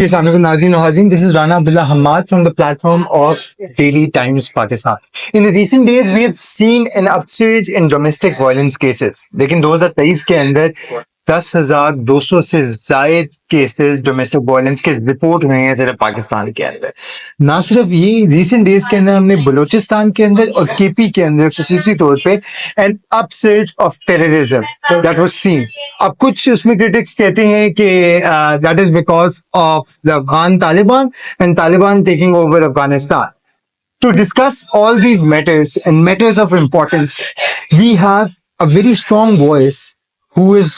Assalamualaikum Nazreen and Hazreen. This is Rana Abdullah Hamad from the platform of Daily Times Pakistan. In the recent days, we have seen an upsurge in domestic violence cases. लेकिन 2023 के अंदर 10,200 से ज्यादा cases domestic violence के report हुए हैं सिर्फ पाकिस्तान के अंदर। ना सिर्फ ये, रिसेंट डेज के अंदर हमने बलूचिस्तान के अंदर और केपी के अंदर खसूसी तौर पे an upsurge of terrorism that was seen. अब कुछ उसमें क्रिटिक्स कहते हैं कि that is because of the Afghan Taliban and Taliban taking over Afghanistan. To discuss all these matters and matters of importance, we have a very strong voice who is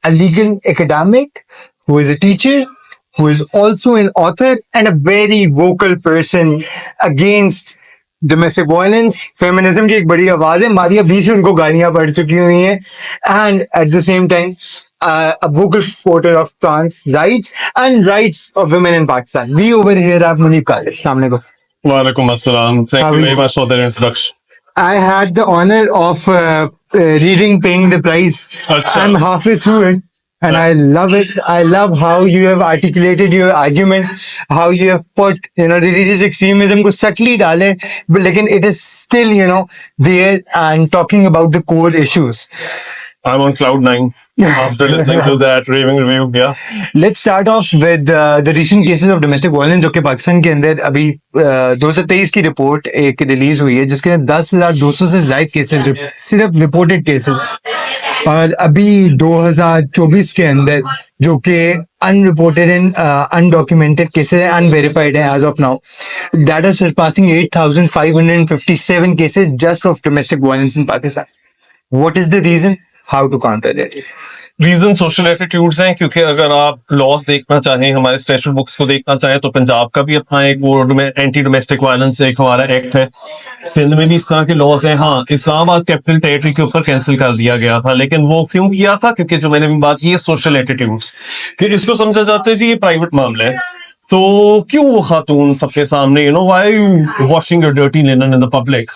a legal academic, who is a teacher, who is also an author and a very vocal person against domestic violence. Feminism की एक बड़ी आवाज है, मारिया भी से उनको गालियां पड़ चुकी हुई हैं, and at the same time a vocal supporter of trans rights and rights of women in Pakistan. We over here have Munib Khalid. Assalamu alaikum. Walaikum assalam. Thank you very much for the introduction. I had the honor of reading Paying the Price. Achha. I'm halfway through it and I love it. I love how you have articulated your argument, how you have put, religious extremism को subtly डाले, but लेकिन it is still, there and talking about the core issues. I'm on cloud 9 after listening to that raving review. Yeah. Let's start off with the recent cases of domestic violence जो कि पाकिस्तान के अंदर अभी 2023 की report एक release हुई है जिसके अंदर 10,200 से ज्यादा केसेस सिर्फ रिपोर्टेड केसेस, और अभी 2024 के अंदर जो कि अनरिपोर्टेड एंड अनडॉक्यूमेंटेड केसेस है, अनवेरिफाइड है as of now, that are surpassing 8,557 cases just of domestic violence in Pakistan. What is the reason? How to counter it? Reason social attitudes हैं, क्योंकि अगर आप लॉज देखना चाहें, हमारे स्टैट्यूट बुक्स को देखना चाहें, तो पंजाब का भी अपना एक वो एंटी डोमेस्टिक वायलेंस एक हमारा एक्ट है, सिंध में भी इस तरह के लॉज हैं. हाँ, इस्लामाबाद कैपिटल टेरिटरी के ऊपर कैंसिल कर दिया गया था, लेकिन वो क्यों किया था? क्योंकि जो मैंने भी बात की है सोशल एटीट्यूड्स, कि इसको समझा जाता है जी ये प्राइवेट मामला है, तो क्यों वो खातून सबके सामने why you washing your dirty linen in the public.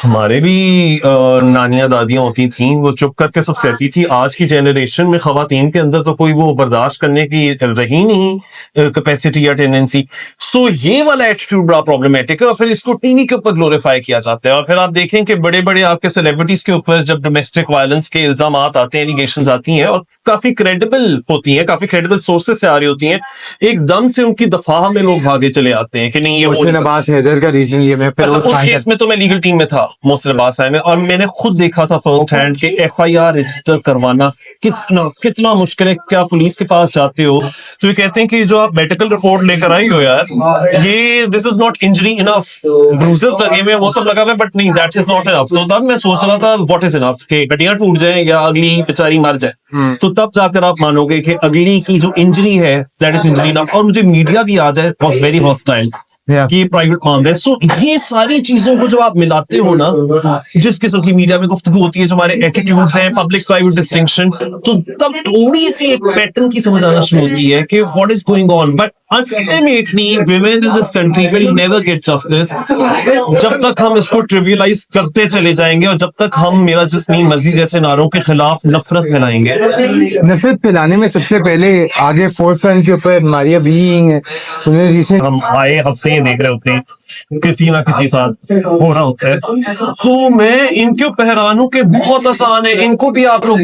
हमारे भी नानियां दादियां होती थीं, वो चुप करके सब सहती थी. आज की जनरेशन में खवातीन के अंदर तो कोई वो बर्दाश्त करने की रही नहीं कैपेसिटी या टेंडेंसी. सो ये वाला एटीट्यूड बड़ा प्रॉब्लमेटिक है, और फिर इसको टीवी के ऊपर ग्लोरीफाई किया जाता है. और फिर आप देखें कि बड़े बड़े आपके सेलिब्रिटीज के ऊपर जब डोमेस्टिक वायलेंस के इल्जाम आते हैं, एलिगेशन आती हैं, और काफी क्रेडिबल होती हैं, काफी क्रेडिबल सोर्सेज से आ रही होती हैं, एकदम से उनकी दफा में लोग भागे चले आते हैं कि नहीं ये मोहसिन अब्बास हैदर का रीजन ये मैं फिर उस केस में तो मैं लीगल टीम में था मोहसिन अब्बास में, और मैंने खुद देखा था फर्स्ट हैंड के FIR रजिस्टर करवाना कितना मुश्किल है. क्या पुलिस के पास जाते हो तो ये कहते हैं कि जो आप मेडिकल रिपोर्ट लेकर आई हो यार, ये this is not injury enough, bruises लगे हुए वो सब लगा हुआ है, बट नहीं दैट इज नॉट इनफ. तो तब मैं सोच रहा था व्हाट इज इनफ, कि हड्डियां टूट जाए या अगली बेचारी मर जाए, तो तब जाकर आप मानोगे कि अगली की जो इंजरी है दैट इज इंजरी इनफ. और मुझे मीडिया भी याद है वाज वेरी हॉस्टाइल कि प्राइवेट मामले. सो ये सारी चीजों को जो आप मिलाते हो ना, जिस किस्म की मीडिया में गुफ्तगू होती है, जो हमारे एटीट्यूड्स हैं, पब्लिक प्राइवेट डिस्टिंक्शन, तो तब थोड़ी सी एक पैटर्न की समझ आना शुरू होती है कि what is going on. But ultimately women in this country will never get justice जब तक हम इसको ट्रिवियलाइज करते चले जाएंगे, और जब तक हम मेरा जिस्म मर्जी जैसे नारों के खिलाफ नफरत फैलाएंगे. नफरत फैलाने में सबसे पहले आगे फोर्थ फ्रंट के ऊपर मारिया बीइंग, उन्हें रिसेंट हम आए हफ्ते देख रहे होते हैं किसी ना किसी साथ हो रहा होता है. तो मैं इनके ऊपर हैरान हूं कि बहुत आसान है, इनको भी आप लोग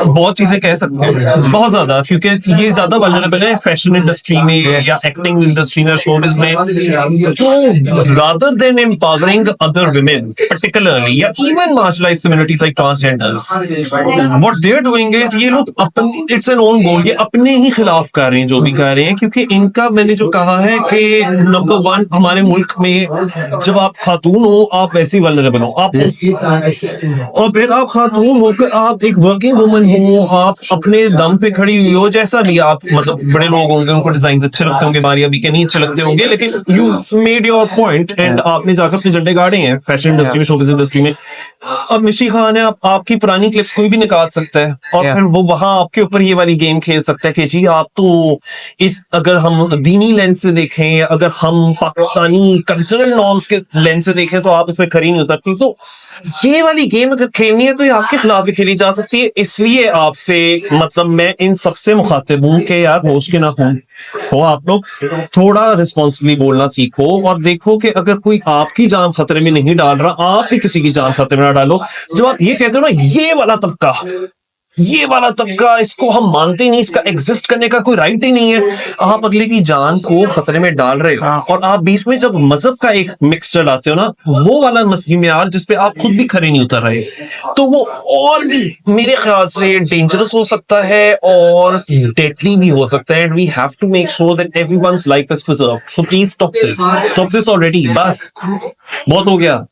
बहुत चीजें कह सकते हैं, बहुत ज्यादा, क्योंकि ये ज्यादा वल्नरेबल है फैशन इंडस्ट्री में या एक्टिंग इंडस्ट्री में, शोबिज में. तो rather than empowering other women particularly या even marginalised communities like transgenders, what they are doing is ये लोग अपने, इट्स एन ओन गोल, ये अपने ही खिलाफ कर रहे हैं जो भी कर रहे हैं. क्योंकि इनका, मैंने जो कहा है कि नंबर 1 हमारे मुल्क में जब आप खातून हो आप वैसे वल्नरेबल हो, आप और फिर आप खातून होकर आप एक वर्किंग वुमन हो, आप अपने दम पे खड़ी हुई हो, जैसा भी आप, मतलब बड़े लोग होंगे उनको डिजाइन अच्छे लगते होंगे, मारिया भी के नहीं अच्छे लगते होंगे, लेकिन you made your point and आपने जाकर अपने झंडे गाड़े हैं फैशन इंडस्ट्री में, शोबिज़ इंडस्ट्री में. अब मिशी खान है, आपकी पुरानी क्लिप्स कोई भी निकाल सकता है, और फिर वो वहां आपके ऊपर ये वाली गेम खेल सकता है कि जी आप तो अगर हम दीनी लेंस से देखें, अगर हम पाकिस्तानी कल्चरल नॉर्म्स के लेंस से देखें, तो आप इसमें खरी नहीं उतरती. तो ये वाली गेम अगर खेलनी है तो ये आपके खिलाफ भी खेली जा सकती है. इसलिए आपसे, मतलब मैं इन सबसे मुखातिब हूं कि यार होश के ना हूं, तो आप लोग थोड़ा रिस्पॉन्सिबली बोलना सीखो और देखो कि अगर कोई आपकी जान खतरे में नहीं डाल रहा, आप भी किसी की जान खतरे में ना डालो। जब आप ये कहते हो ना, ये वाला तबका इसको हम मानते ही नहीं, इसका एग्जिस्ट करने का कोई राइट ही नहीं है, आप अगले की जान को खतरे में डाल रहे हो। और आप बीच में जब मजहब का एक मिक्सचर लाते हो ना, वो वाला मसली म्यार जिसपे आप खुद भी खरे नहीं उतर रहे, तो वो और भी मेरे ख्याल से डेंजरस हो सकता है और डेडली भी हो सकता है। And we have to make sure that everyone's life is preserved. So please stop this already, बस बहुत हो गया।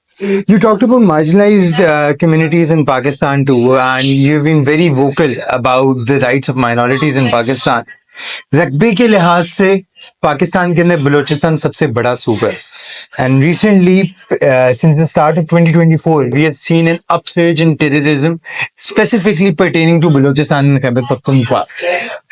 You talked about marginalized communities in Pakistan too, and you've been very vocal about the rights of minorities in Pakistan. Rugby के लिहाज से पाकिस्तान के अंदर बलूचिस्तान सबसे बड़ा सूबा है, and recently since the start of 2024 we have seen an upsurge in terrorism specifically pertaining to Balochistan and Khyber Pakhtunkhwa.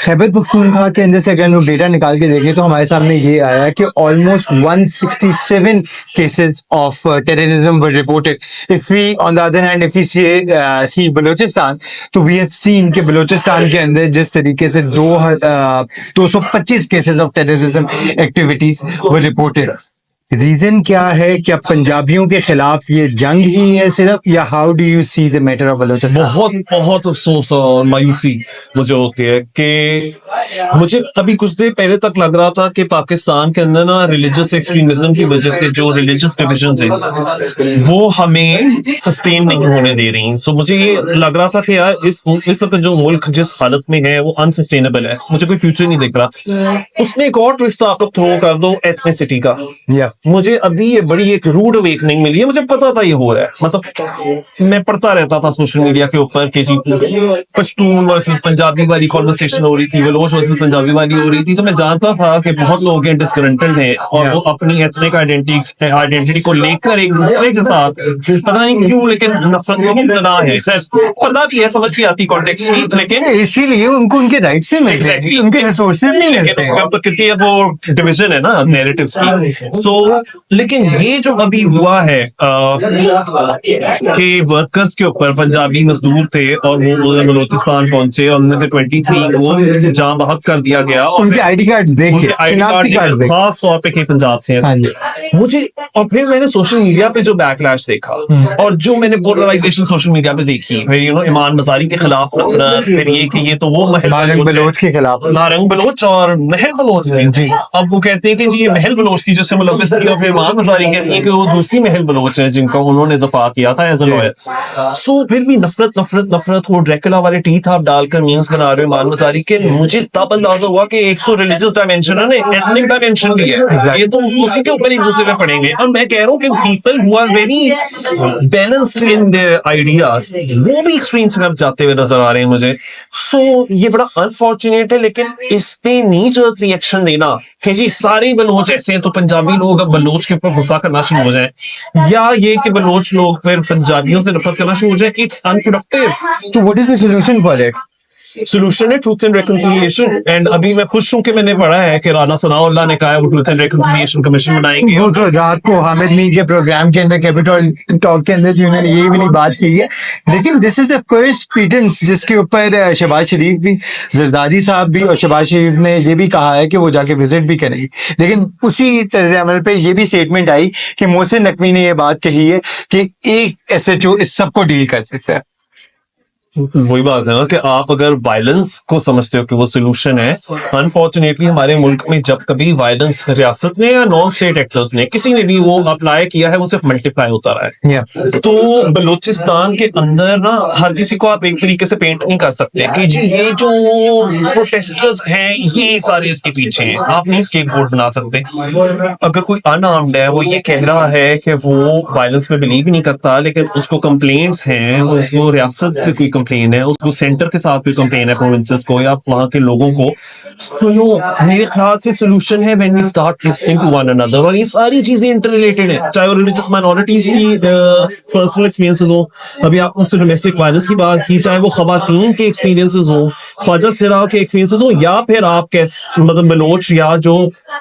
Khyber Pakhtunkhwa के अंदर से अगर हम लोग डेटा निकाल के देखें तो हमारे सामने ये आया कि almost 167 cases of terrorism were reported. If we on the other hand if we see Balochistan, तो we have seen कि बलूचिस्तान के अंदर जिस तरीके से 225 cases of terrorism activities were reported. Reason क्या है? क्या पंजाबियों के खिलाफ ये जंग ही है सिर्फ, या how do you see the matter of Balochistan? बहुत बहुत अफसोस और मायूसी मुझे होती है कि मुझे अभी कुछ देर पहले तक लग रहा था कि पाकिस्तान के अंदर ना रिलीजियस एक्सट्रीमिज्म की वजह से जो रिलीजियस डिविजन है वो हमें सस्टेन नहीं होने दे रही। सो मुझे ये लग रहा था कि यार इस वक्त जो मुल्क जिस हालत में है वो अनसस्टेनेबल है, मुझे कोई फ्यूचर नहीं दिख रहा। उसने एक और ट्विस्ट आप लोग थ्रो कर दो एथनिसिटी का। मुझे अभी ये बड़ी एक रूड अवेकनिंग मिली है, मुझे पता था ये हो रहा है, मतलब मैं पढ़ता रहता था सोशल मीडिया के ऊपर कि जी पश्तून वर्सेस पंजाबी वाली कॉन्वर्सेशन हो रही थी, बलोच वर्सेस पंजाबी वाली हो रही थी, तो मैं जानता था कि बहुत लोग हैं डिस्ग्रंटल्ड हैं और वो अपनी एथनिक आइडेंटिटी को लेकर एक दूसरे के साथ पता नहीं क्यों लेकिन नफरत में मुब्तला है। पता भी है, समझ भी आती कॉन्टेक्स्ट की, लेकिन इसीलिए उनको उनके राइट्स नहीं मिलते, Exactly. उनके रिसोर्सेज नहीं मिलते। तो कितनी है वो डिवीजन है ना नैरेटिव्स की। सो लेकिन ये जो अभी हुआ है कि वर्कर्स के ऊपर पंजाबी मजदूर थे और वो बलूचिस्तान पहुंचे और उनमें से 23 को जान बहक कर दिया गया और उनके आईडी कार्ड्स देख के, शिनाख्ती कार्ड देख के। खास तौर पे के पंजाब से हैं। मुझे और फिर मैंने सोशल मीडिया पे जो बैकलैश देखा और जो मैंने पोलराइजेशन सोशल मीडिया पे देखी, फिर ईमान मजारी के खिलाफ नफरत, फिर ये कि ये तो वो नारंग बलोच के खिलाफ, नारंग बलोच और महल बलोच जी। अब वो कहते हैं कि जी ये महल बलोच थी जिससे मुलव्वस थी, और फिर ईमान मजारी कहती है कि वो दूसरी महल बलोच है जिनका उन्होंने दफा किया था एज अ लॉयर। सो फिर भी नफरत नफरत नफरत, वो ड्रैकुला वाले टीथ आप डालकर मीम्स बना रहे हो ईमान मजारी के। मुझे तब अंदाजा हुआ कि एक तो रिलीजियस डायमेंशन है ना, एथनिक डायमेंशन भी है, ये तो उसी के ऊपर एक दूसरे पे पड़ेंगे। और मैं कह रहा हूँ कि people who are very balanced in their ideas वो भी एक्सट्रीम से जाते हुए नजर आ रहे हैं मुझे। सो ये बड़ा अनफॉर्चुनेट है, लेकिन इस पे नी जर्क रिएक्शन देना कि जी सारे बलोच ऐसे हैं तो पंजाबी लोग अब बलोच के ऊपर गुस्सा करना शुरू हो जाए, या ये कि बलोच लोग फिर पंजाबियों से नफरत करना शुरू हो जाए, इट्स अनप्रोडक्टिव। तो what is the solution for it? Solution है ट्रूथ एंड रिकंसिलिएशन। एंड अभी मैं खुश हूं कि मैंने पढ़ा है कि राना सनाउल्लाह ने कहा है वो ट्रूथ एंड रिकंसिलिएशन कमीशन बनाएंगे। वो तो रात को हामिद मीर के प्रोग्राम के अंदर कैपिटल टॉक के अंदर भी उन्होंने ये वाली बात की है, लेकिन दिस इज द फर्स्ट पीटेंस जिसके ऊपर शहबाज शरीफ भी, जरदारी साहब भी और शहबाज शरीफ ने ये भी कहा है कि वो जाके विजिट भी करेंगे। लेकिन उसी तर्ज अमल पे ये भी स्टेटमेंट आई कि मोहसिन नकवी ने ये बात कही है कि एक SHO इस सबको डील कर सकता है। वही बात है ना कि आप अगर वायलेंस को समझते हो कि वो सोल्यूशन है, अनफॉर्चुनेटली हमारे मुल्क में जब कभी वायलेंस रियासत ने या नॉन स्टेट एक्टर्स ने किसी ने भी वो अप्लाई किया है, वो सिर्फ मल्टीप्लाई होता रहा है। तो बलूचिस्तान के अंदर ना हर किसी को आप एक तरीके से पेंट नहीं कर सकते कि जी ये जो प्रोटेस्टर्स हैं ये सारे इसके पीछे हैं, आप नहीं स्केपगोट बना सकते। अगर कोई अनआर्म्ड है वो ये कह रहा है कि वो वायलेंस में बिलीव नहीं करता, लेकिन उसको कंप्लेंट्स हैं, उसको रियासत से कोई कंप्लेन है, उसको सेंटर के साथ भी कंप्लेन है, प्रोविंसेस को या वहां के लोगों को, सुनो मेरे ख्याल से सोल्यूशन है when we start listening to one another. और ये सारी चीजें इंटररिलेटेड है, चाहे वो रिलीजियस माइनॉरिटीज की पर्सनल एक्सपीरियंसेस हो, अभी आपने उससे डोमेस्टिक वायलेंस की बात की, चाहे वो खवातीन के एक्सपीरियंसेस हो, ख्वाजा सिरा के एक्सपीरियंसेस हो, या फिर आपके मतलब बलोच या जो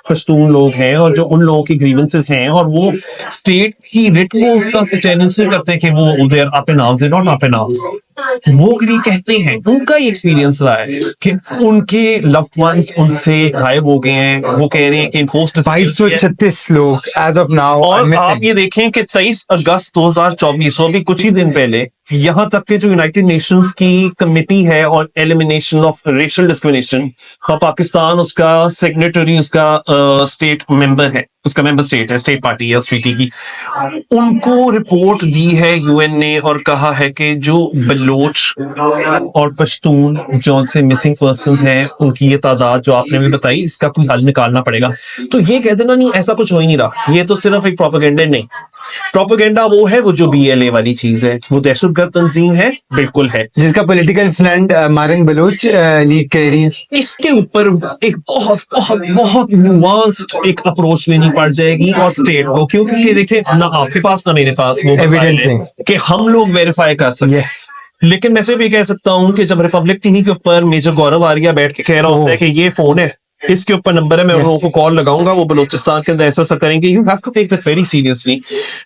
पश्तून लोग हैं और जो उन लोगों की ग्रीवेंसेस हैं और वो स्टेट की रिट को उस तरह से चैलेंज नहीं करते कि वो their up and arms, not up and arms. वो ये कहते हैं, उनका ही एक्सपीरियंस रहा है कि उनके लव्ड वंस उनसे गायब हो गए हैं। वो कह रहे हैं कि इन्फोर्स्ड 536 लोग एज ऑफ नाउ और आप ये देखें कि 23 अगस्त 2024 अभी कुछ ही दिन पहले यहाँ तक के जो यूनाइटेड नेशंस की कमेटी है और elimination of racial discrimination, Pakistan उसका सिग्नेटरी, उसका स्टेट मेंबर है, उसका मेंबर स्टेट है, स्टेट पार्टी है उस ट्रीटी की। उनको रिपोर्ट दी है यूएन ने और कहा है कि जो बलोच और पश्तून जो से मिसिंग पर्संस हैं उनकी ये तादाद जो आपने भी बताई, इसका कोई हल निकालना पड़ेगा। तो ये कह देना नहीं ऐसा कुछ हो ही नहीं रहा, ये तो सिर्फ एक प्रोपेगेंडा नहीं, प्रोपेगेंडा वो है, वो जो BLA वाली चीज है, वो दहशतगर्द तंजीम है, बिल्कुल है, जिसका political front Marang Bloch lead कर रही है। इसके ऊपर एक बहुत बहुत बहुत नुआंस्ड एक अप्रोच लेनी पड़ जाएगी और स्टेट को, क्योंकि देखिए ना आपके पास ना मेरे पास वो एविडेंस नहीं कि हम लोग वेरीफाई कर सकते। यस लेकिन मैं सिर्फ ये कह सकता हूँ कि जब रिपब्लिक टीवी के ऊपर मेजर गौरव आर्या बैठ के कह रहा होता है कि ये फोन है, इसके ऊपर नंबर है, मैं उन लोगों को कॉल लगाऊंगा, वो बलूचिस्तान के अंदर ऐसा करेंगे, you have to take that very seriously.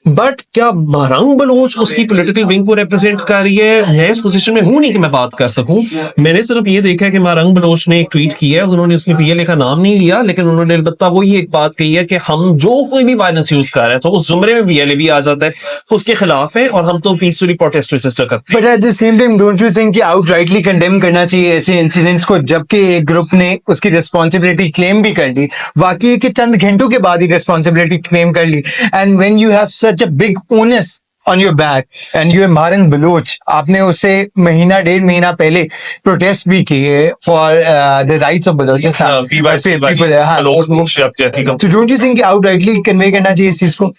But क्या मारंग बलोच उसकी पॉलिटिकल विंग को रिप्रेजेंट कर रही है? मैं इस पोजीशन में हूं नहीं कि मैं बात कर सकूं। मैंने सिर्फ ये देखा है कि मारंग बलोच ने एक ट्वीट किया है, उन्होंने उसमें BLA का नाम नहीं लिया, लेकिन उन्होंने अलबत्ता वो ये एक बात कही है कि हम जो कोई भी वायलेंस यूज कर रहे हैं तो उस जुमरे में BLA भी आ जाता है, उसके खिलाफ है और हम तो पीसफुली प्रोटेस्ट रजिस्टर करते हैं। But at the same time don't you think कि आउटराइटली कंडेम करना चाहिए ऐसे इंसिडेंट्स को, जबकि एक ग्रुप ने उसकी रिस्पॉन्सिबिलिटी क्लेम भी कर ली, वाकई है कि चंद घंटों के बाद ही रिस्पॉन्सिबिलिटी क्लेम कर ली। And when you have such a big onus on your back and you are Mahrang Baloch, आपने उससे महीना डेढ़ महीना पहले प्रोटेस्ट भी किए for the rights of Balochistan people. तो don't you think outrightly convey करना चाहिए इस चीज को?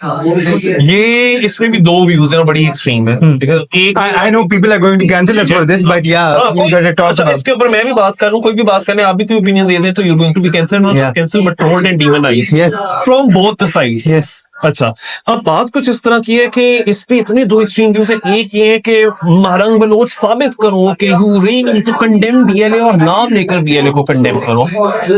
ये इसमें भी दो व्यूज हैं, बड़ी एक्सट्रीम है। एक I know people are going to cancel us for this, but yeah, we got to talk अच्छा, about इसके ऊपर मैं भी बात करूं, कोई भी बात करने, आप भी कोई ओपिनियन दे दें तो you're going to be cancelled, not just cancelled but trolled and demonized Yes. from both the sides. yes. अच्छा, अब बात कुछ इस तरह की है कि इस पे इतने दो एक्सट्रीम व्यूज है। एक ये है कि मारंग बलोच साबित करो कि you really need to condemn BLA और नाम लेकर BLA को कंडेम करो।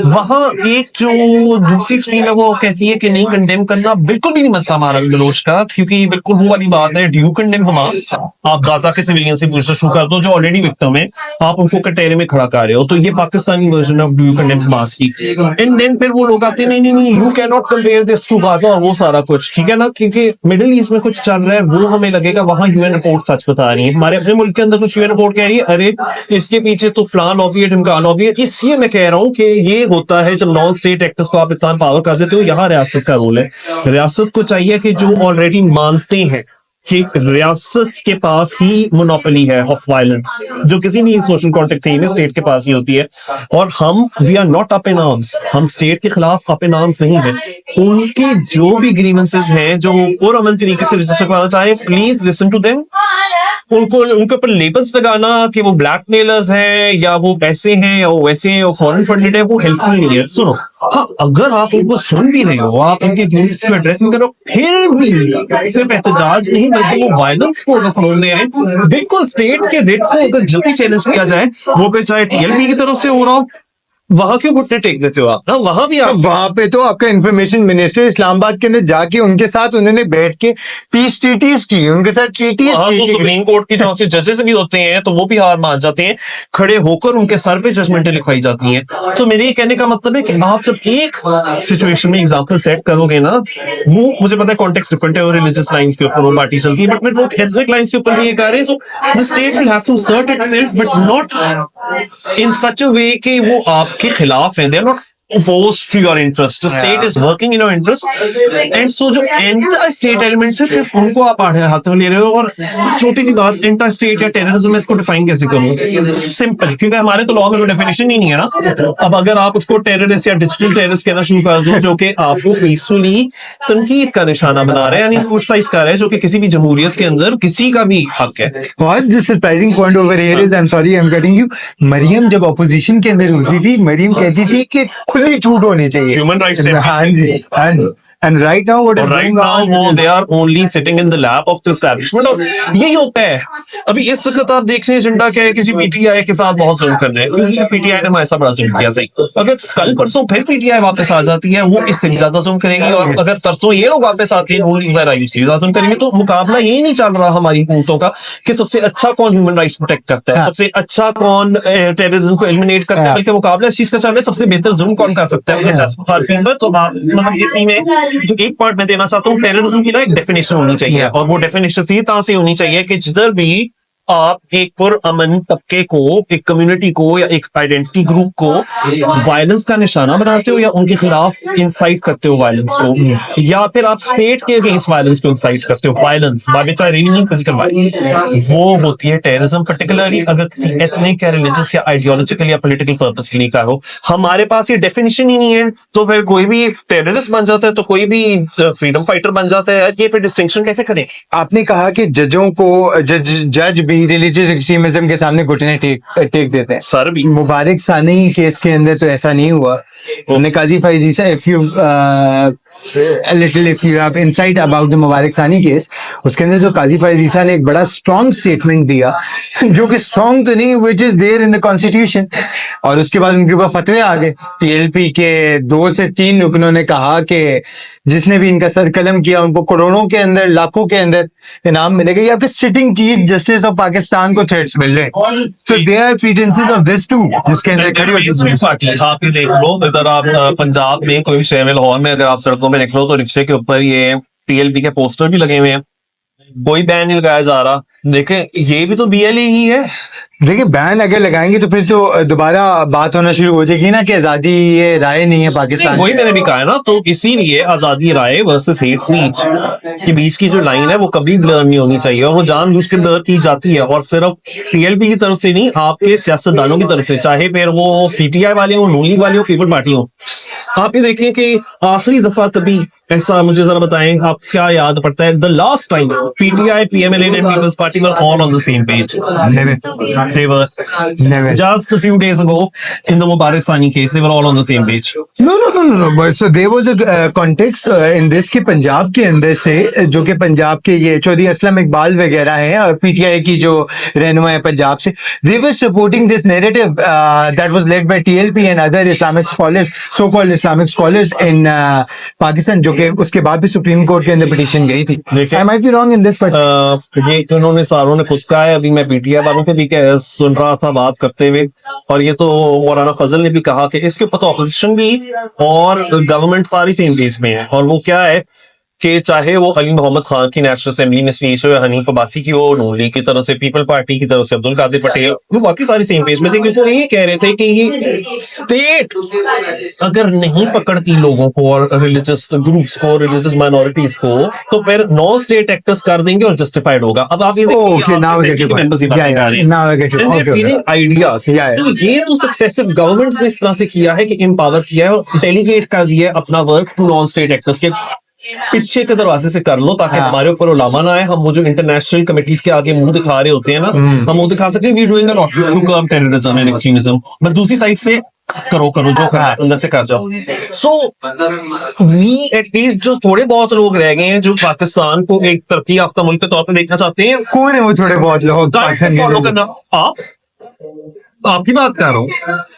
वहां एक जो दूसरी एक्सट्रीम है वो कहती है कि नहीं, कंडेम करना बिल्कुल भी नहीं बनता मारंग बलोच का, क्योंकि बिल्कुल वो वाली बात है, डू यू कंडेम हमास? आप गाजा के सिविलियन से पूछना शुरू कर दो जो ऑलरेडी विक्टिम है, आप उनको कटहरे में खड़ा कर रहे हो, तो ये Pakistani version of do you condemn Hamas की। एंड देन फिर वो लोग आते हैं, नहीं नहीं नहीं, you can not compare this to Gaza और वो सारा कुछ, ठीक है ना, क्योंकि मिडिल ईस्ट में कुछ चल रहा है वो हमें लगेगा वहां UN रिपोर्ट सच बता रही है। हमारे अपने मुल्क के अंदर कुछ UN रिपोर्ट कह रही है अरे इसके पीछे तो फलां लॉबी है, ढमकान लॉबी है। इसलिए मैं कह रहा हूं कि ये होता है जब नॉन स्टेट एक्टर्स को आप इतना पावर कर देते हो। यहाँ रियासत का रोल है, रियासत को चाहिए कि जो ऑलरेडी मानते हैं कि रियासत के पास ही मोनोपोली है ऑफ वायलेंस, जो किसी भी सोशल कॉन्टेक्ट में स्टेट के पास ही होती है, और हम we are not up in arms, हम स्टेट के खिलाफ अप इन आर्म्स नहीं है। उनके जो भी ग्रीवेंसेस हैं जो पुरअमन तरीके से रजिस्टर कराना चाहें, प्लीज लिसन टू देम। उनको उनके ऊपर लेबल्स लगाना कि वो ब्लैकमेलर्स हैं या वो ऐसे हैं या वो वैसे हैं, वो फॉरेन फंडेड है, वो हेल्पफुल नहीं है। सुनो, हाँ, अगर आप उनको सुन भी रहे हो, आप उनके ग्रीवेंसेस को एड्रेस भी करो, फिर भी सिर्फ एहतजाज नहीं बल्कि वो वायलेंस को अगर फ्लोर दे रहे हैं, बिल्कुल स्टेट के रेट को अगर जब भी चैलेंज किया जाए, वो फिर चाहे TLP की तरफ से हो रहा हो, वहां क्यों घुटने टेक देते हो आप ना? वहां भी आप, वहां पे तो आपका इंफॉर्मेशन मिनिस्टर इस्लामाबाद के अंदर जाके उनके साथ उन्होंने बैठ के पीस ट्रीटीज की, उनके साथ ट्रीटीज हाँ, तो की। सुप्रीम कोर्ट की जहाँ से जजेस भी होते हैं तो वो भी हार मान जाते हैं, खड़े होकर उनके सर पे जजमेंटें लिखवाई जाती हैं। तो मेरे ये कहने का मतलब है कि आप जब एक सिचुएशन में एग्जांपल सेट करोगे ना, वो मुझे पता है कॉन्टेक्स्ट डिफरेंट है और रिलीजियस लाइंस के ऊपर वो पार्टी चलती है, बट मैं वो एथनिक लाइंस के ऊपर भी ये कह रहे हैं। So the state will have to assert itself but not in such a way कि वो आपके खिलाफ है, they're not opposed to your interest, the state is working in your interest, and so जो एंटी स्टेट एलिमेंट्स है सिर्फ उनको आप आड़े हाथों ले रहे हो। और छोटी सी बात, एंटी स्टेट या टेररिज्म, इसको डिफाइन कैसे करूं? सिंपल, क्योंकि हमारे तो लॉ में कोई डेफिनेशन ही नहीं है ना। अब अगर आप उसको टेररिस्ट या डिजिटल टेररिस्ट कहना शुरू कर दो जो कि आपको पीसफुली तनकीद का निशाना बना रहे हैं, यानी क्रिटिसाइज कर रहे हैं, जो कि किसी भी जमहूरियत के अंदर किसी का भी हक है। What the surprising point over here is, I'm sorry, I'm cutting you. Maryam जब ऑपोजिशन के अंदर होती थी, मरियम कहती थी कि खुली छूट होनी चाहिए Human rights से। हाँ जी, हाँ जी। And right now, what is right going now on? वो they are only sitting in the lap of the establishment, और यही होता है। अभी इस वक्त आप देख रहे हैं एजेंडा क्या है, किसी पीटीआई के साथ बहुत जुल्म कर रहे हैं, क्योंकि पीटीआई ने हमारे साथ बड़ा जुल्म किया। सही, अगर कल परसों फिर पीटीआई वापस आ जाती है, वो इससे भी ज्यादा जुल्म करेगी, और अगर तरसों ये लोग वापस आते हैं ज्यादा जुल्म करेंगे। तो मुकाबला यही नहीं चल रहा हमारी हुकूमतों का कि सबसे अच्छा कौन ह्यूमन राइट्स प्रोटेक्ट करता है, सबसे अच्छा कौन टेररिज्म को एलिमिनेट करता है, बल्कि मुकाबला इस चीज का चल रहा है सबसे बेहतर जुल्म कौन कर सकता है खारफीन पर। तो आप मतलब इसी में जो एक पॉइंट मैं देना चाहता हूँ, टेररिज्म की ना एक डेफिनेशन होनी चाहिए, और वो डेफिनेशन इसी तरह से होनी चाहिए कि जिधर भी आप एक पुरअमन तबके को, एक कम्युनिटी को या एक आइडेंटिटी ग्रुप को वायलेंस का निशाना बनाते हो, या उनके खिलाफ इंसाइट करते हो वायलेंस को, या फिर आप स्टेट के अगेंस्ट वायलेंस को इंसाइट करते हो, वायलेंस बाय फिजिकल वायलेंस, वो होती है टेररिज्म। पर्टिकुलरली अगर किसी एथनिक या रिलीजियस या आइडियोलॉजिकल या पॉलिटिकल पर्पस के लिए करो, हमारे पास ये डेफिनेशन ही नहीं है, तो फिर कोई भी टेररिस्ट बन जाता है, तो कोई भी फ्रीडम फाइटर बन जाता है। ये फिर डिस्टिंक्शन कैसे करें? आपने कहा कि जजों को जज भी रिलीजियस एक्सट्रीमिज्म के सामने घुटने टेक देते हैं। सर भी मुबारक सानी केस के अंदर तो ऐसा नहीं हुआ। हमने काजी फैजीसा, if you have insight about the मुबारक सानी केस, उसके अंदर जो काजी फैजीसा ने एक बड़ा स्ट्रॉन्ग स्टेटमेंट दिया, जो कि स्ट्रॉन्ग तो नहीं, which is there in the constitution, और उसके बाद उनके ऊपर फतवे आ गए। टीएलपी के 2 से 3 रुकनों ने कहा कि जिसने भी इनका सर कलम किया उनको करोड़ों के अंदर, लाखों के अंदर इनाम मिलेगा। ये आपके sitting chief justice of Pakistan को थ्रेट्स मिल रहे हैं। So there are pretenses of this too, जिसके अंदर खड़ी होती है। आप ये देख लो, इधर आप पंजाब में कोई भी शहर में, लाहौर में, अगर आप सड़कों में निकलो तो रिक्शे के ऊपर ये टीएलपी के पोस्टर भी लगे हुए हैं, कोई बैन नहीं लगाया जा रहा। देखें, ये भी तो बीएलए ही है। देखिए, बैन अगर लगाएंगे तो फिर तो दोबारा बात होना शुरू हो जाएगी ना कि आजादी ये राय नहीं है पाकिस्तान। वही मैंने भी कहा है ना, तो इसीलिए आजादी राय वर्सेस हेट स्पीच के बीच की जो लाइन है वो कभी ब्लर नहीं होनी चाहिए, और वो जानबूझ के ब्लर की जाती है, और सिर्फ टीएलपी की तरफ से नहीं, आपके सियासतदानों की तरफ से, चाहे फिर वो पीटीआई वाले हो, नून लीग वाले हो, पीपल पार्टी हो। आप ये देखिए कि आखिरी दफा कभी ऐसा, मुझे जरा बताएं, आप क्या याद पड़ता है the last time PTI, PML and people's party were all on the same page? They were Never. just a few days ago in the Mubarak Sani case. They were all on the same page. No. But so there was a context in this कि पंजाब के अंदर से, जो कि पंजाब के ये चौधरी असलम इकबाल वगैरह हैं, और पीटीआई की जो रहनुमा है पंजाब से, they were supporting this narrative that was led by TLP and other Islamic scholars, so-called Islamic scholars in Pakistan, जो कि उसके बाद भी सुप्रीम कोर्ट के अंदर पिटीशन गई थी। I might be wrong in this, but ये उन्होंने सारों ने खुद कहा है। अभी मैं पीटीआई वालों के भी सुन रहा था बात करते हुए, और ये तो मौलाना फजल ने भी कहा कि इसके ऊपर तो अपोजिशन भी और गवर्नमेंट सारी सेम पेज में है। और वो क्या है कि चाहे वो अली मोहम्मद खान की नेशनल असेंबली में स्पीच हो, या हनीफ अब्बासी की हो, नून लीग की तरफ से, पीपल पार्टी की तरफ से अब्दुल कादिर पटेल, वो बाकी सारी सेम पेज में थे। क्योंकि वो ये कह रहे थे कि ये स्टेट अगर नहीं पकड़ती लोगों को और रिलीजियस ग्रुप्स को, रिलीजियस माइनॉरिटीज को, तो फिर नॉन स्टेट एक्टर्स कर देंगे और जस्टिफाइड होगा। अब आप ये okay, now I get your point. Now I get your point. Ideas, तो ये तो सक्सेसिव गवर्नमेंट्स ने इस तरह से किया है कि एम्पावर किया है और डेलीगेट कर दिया है अपना work to non state actors के पीछे के दरवाजे से कर लो, ताकि हमारे ऊपर उलामा ना आए। हम वो जो इंटरनेशनल कमिटीज के आगे मुंह दिखा रहे होते हैं ना, हम मुंह दिखा सकते हैं we doing a lot to curb terrorism and extremism, but दूसरी साइड से करो जो करना है अंदर से कर जाओ। सो वी एटलीस्ट जो थोड़े बहुत लोग रह गए हैं जो पाकिस्तान को एक तरक्की याफ्ता मुल्क के तौर पर देखना चाहते हैं, कौन है वो थोड़े बहुत लोग? फॉलो करना। आपकी बात कर रहा हूँ।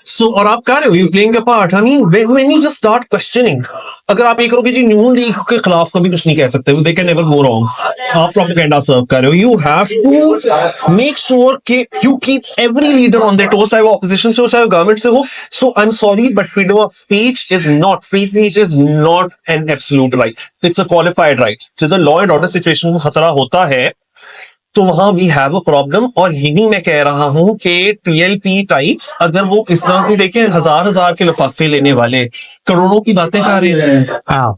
सो और आप कर रहे हो, you playing a part. I mean when you just start questioning, अगर आप ये करोगे जी नून लीग के खिलाफ कभी कुछ नहीं कह सकते, they can never go wrong. आप प्रोपेगेंडा सर्व कर रहे हो, you have to make sure कि you keep every leader on their toes, चाहे वो ऑपोजिशन से हो चाहे गवर्नमेंट से हो। So I am sorry but freedom of speech is not, free speech is not an absolute right, it's a qualified right. जिधर law and order situation में खतरा होता है तो वहां वी हैव अ प्रॉब्लम। और यही मैं कह रहा हूं कि टीएलपी टाइप्स अगर वो इस तरह से देखें, हजार के लिफाफे लेने वाले करोड़ों की बातें कर रहे हैं।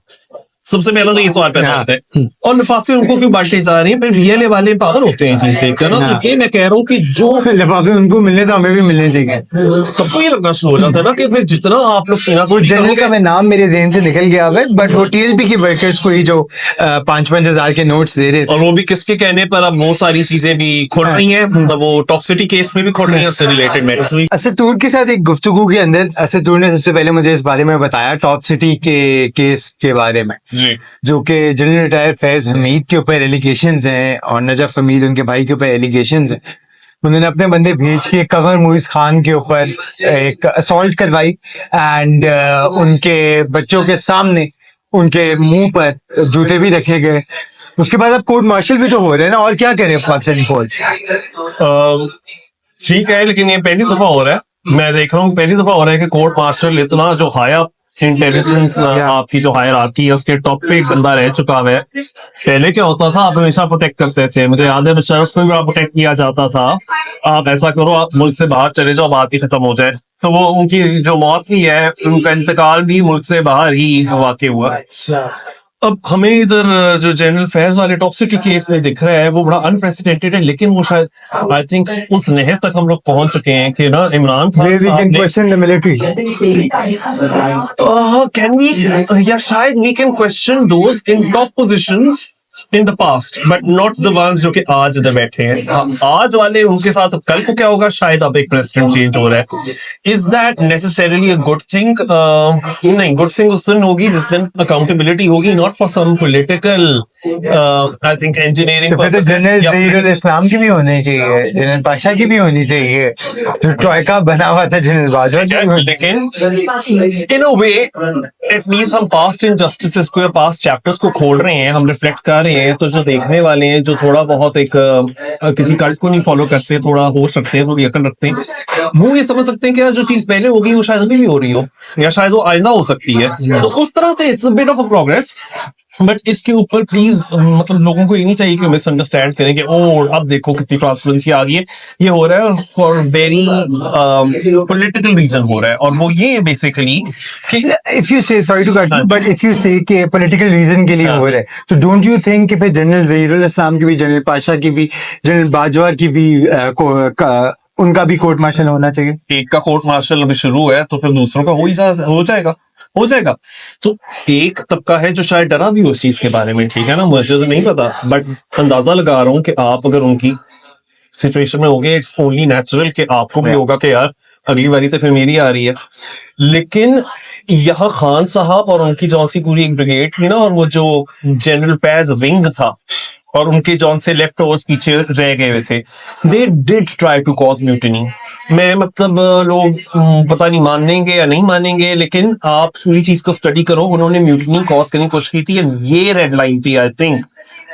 सबसे पहला तो ये सवाल पैदा होता है, और लिफाफे उनको क्यों बांटे जा रहे हैं? फिर रियल वाले पावर होते हैं चीज देखकर ना। तो ये मैं कह रहा हूँ कि जो लिफाफे उनको मिलने तो हमें भी मिलने चाहिए। सबको ये लगना शुरू हो जाता है ना कि फिर जितना आप लोग सीना वो जनरल का मैं नाम मेरे जहन से निकल गया है, बट वो टीएलपी की वर्कर्स को ही जो 5-5 हजार के नोट्स दे रहे थे, और वो भी किसके कहने पर अब वो सारी चीजें भी खुल रही हैं। वो टॉप सिटी केस में भी खुल रही है, उससे रिलेटेड मैटर्स भी। असदूर के साथ एक गुफ्तगू के अंदर असदूर ने सबसे पहले मुझे इस बारे में बताया, टॉप सिटी के केस के बारे में, जी जो कि जनरल रिटायर फैज हमीद के ऊपर एलिगेशंस हैं और नजफ हमीद उनके भाई के ऊपर एलिगेशंस हैं। उन्होंने अपने बंदे भेज के कमर मुइज खान के ऊपर एक असॉल्ट करवाई एंड उनके बच्चों के सामने उनके मुंह पर जूते भी रखे गए। उसके बाद अब कोर्ट मार्शल भी तो हो रहे हैं ना, और क्या करें पाकिस्तानी फौज। ठीक है, लेकिन ये पहली दफा हो रहा है, मैं देख रहा हूँ पहली दफा हो रहा है कि कोर्ट मार्शल इतना जो हायर इंटेलिजेंस आपकी जो हायरार्की है उसके टॉप पे एक बंदा रह चुका है। पहले क्या होता था, आप हमेशा प्रोटेक्ट करते थे, मुझे याद है मुशर्रफ को भी बड़ा प्रोटेक्ट किया जाता था, आप ऐसा करो आप मुल्क से बाहर चले जाओ, बात ही खत्म हो जाए। तो वो उनकी जो मौत भी है, उनका इंतकाल भी मुल्क से बाहर ही वाकई हुआ। अब हमें इधर जो जनरल फैज वाले टॉप सिटी केस में दिख रहा है वो बड़ा अनप्रेसिडेंटेड है, लेकिन वो शायद आई थिंक उस नहर तक हम लोग पहुंच चुके हैं कि ना इमरान खान साहब ने question the military. can we या शायद we can question those in top positions in the past but not the ones जो कि आज इधर बैठे हैं। आज वाले उनके साथ कल को क्या होगा, शायद अब एक प्रेसिडेंट चेंज हो रहा है। Is that necessarily a good thing? नहीं, गुड थिंग उस दिन होगी जिस दिन अकाउंटेबिलिटी होगी, not for some political I think engineering तो फिर तो जनरल जहीरुल इस्लाम की भी होनी चाहिए, जनरल पाशा की भी होनी चाहिए, जो ट्रॉयका बना हुआ था जनरल बाजवा की भी होनी लेकिन इन अ वे एटलीस्ट हम पास्ट इनजस्टिसेस को या पास्ट चैप्टर्स को खोल रहे हैं, हम रिफ्लेक्ट कर रहे हैं, तो जो देखने वाले हैं जो थोड़ा बहुत एक किसी कल्ट को नहीं फॉलो करते, थोड़ा होश रखते हैं, थोड़ी अकल रखते हैं, वो ये समझ सकते हैं कि यार जो चीज पहले होगी वो शायद अभी भी हो रही हो या शायद वो आइंदा हो सकती है। तो उस तरह से it's a bit of a progress, but इसके ऊपर प्लीज मतलब लोगों को ये नहीं चाहिए कि मिसअंडरस्टैंड करें कि ओ अब देखो कितनी ट्रांसपेरेंसी आ गई है। ये हो रहा है फॉर वेरी पॉलिटिकल रीजन हो रहा है, और वो ये बेसिकली कि if you say sorry to cut you but if you say कि पॉलिटिकल रीजन के लिए हो रहा है, तो डोंट यू थिंक कि फिर जनरल जहीरुल इस्लाम की भी, जनरल पाशा की भी, जनरल बाजवा की भी उनका भी कोर्ट मार्शल होना चाहिए। एक का कोर्ट मार्शल अभी शुरू है तो फिर दूसरों का हो जाएगा। तो एक तबका है जो शायद डरा भी उस चीज के बारे में, ठीक है ना, मुझे तो नहीं पता, बट अंदाजा लगा रहा हूं कि आप अगर उनकी सिचुएशन में होगे, इट्स ओनली नेचुरल कि आपको भी होगा कि यार अगली बारी तो फिर मेरी आ रही है। लेकिन यहाँ खान साहब और उनकी जौन सी पूरी एक ब्रिगेड थी ना, और वो जो जनरल पैज विंग था और उनके जौन से लेफ्ट ओवर्स पीछे रह गए हुए थे, they did try to cause mutiny. मैं मतलब लोग पता नहीं मानेंगे या नहीं मानेंगे, लेकिन आप पूरी चीज को स्टडी करो, उन्होंने म्यूटिनी कॉज करने की कोशिश की थी, ये रेड लाइन थी आई थिंक